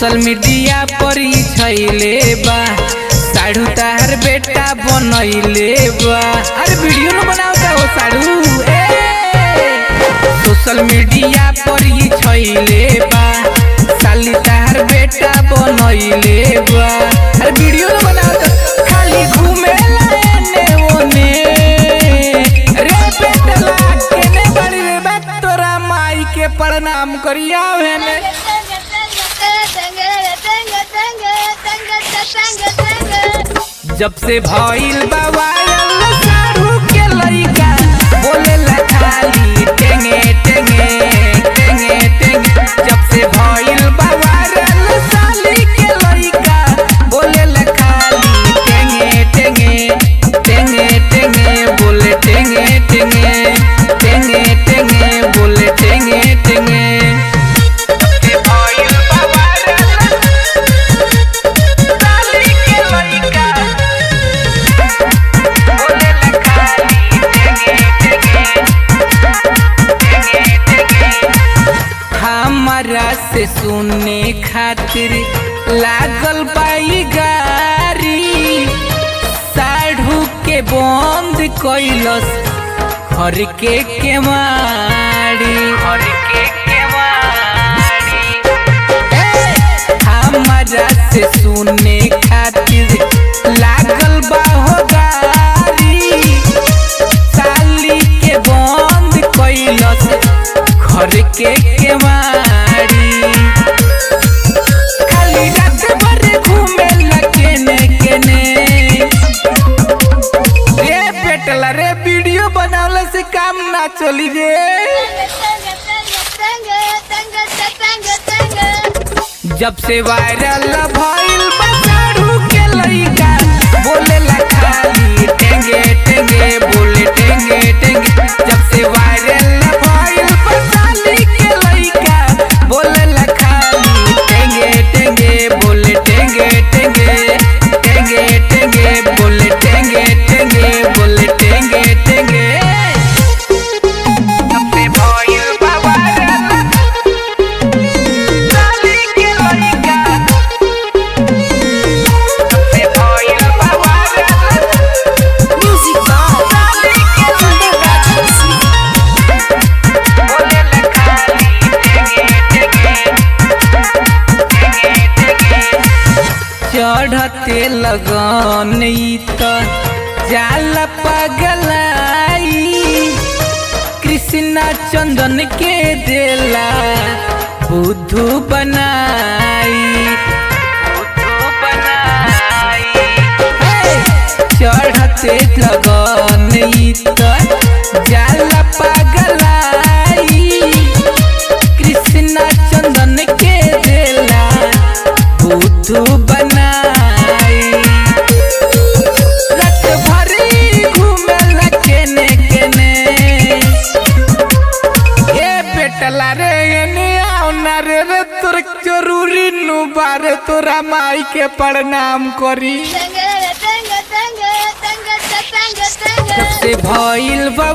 Social media पर ही छैले बा साढ़ू तार बेटा बनैले बा। अरे वीडियो न बनाओ हो साढ़ू सोशल मीडिया पर ही छैले बा साली तार बेटा बनैले बा। अरे वीडियो न बनाओ खाली घूमे लाने ओने रे बेटला केने बड़ी रे तोरा माई के प्रणाम करिया भेने। जब से भइल बा वायरल साढ़ू के लइका बोले ला खाली टेंगे टेंगे टेंगे टेंगे। जब से भइल बा वायरल साली के लइका बोले ला खाली टेंगे टेंगे टेंगे टेंगे बोले टेंगे टेंगे टेंगे टेंगे बोले टेंगे टेंगे। हमारा से सुनने खातिर लागल बाई गारी साढ़ू के बंद कैलस घर के केवाड़ी हमारा से सुनने खातिर लागल बाहो गारी साली के बंद कैलस घर के केवाड़ी खाली रात भर घूमे केने केने रे बेटला रे वीडियो बनावले से काम ना चली रे। जब से वायरल भइल बा साढ़ू के लइका बोले ला खाली टेंगे टेंगे बोले टेंगे टेंगे। जब से वायरल भइल बा साली के लइका बोले ला खाली टेंगे टेंगे बोले टेंगे टेंगे टेंगे टेंगे बोले टेंगे टेंगे बोले टेंगे टेंगे। जब से भइल बा वायरल साली के लइका जब से भइल बा वायरल Music by साली के लइका बोले ला खाली टेंगे टेंगे चढ़ते लगन त जाल पगलाई कृष्णा चंदन के देला बुद्धू बनाई चढ़ते लगन त जाल पगलाई कृष्णा चंदन के देला बुद्धू बनाई रात भरी घूमे ला केने केने ए बेटला रे एने आओ ना रे तोर जरूरी नु बारे तोरा माई के प्रणाम करी। जब से भइल बा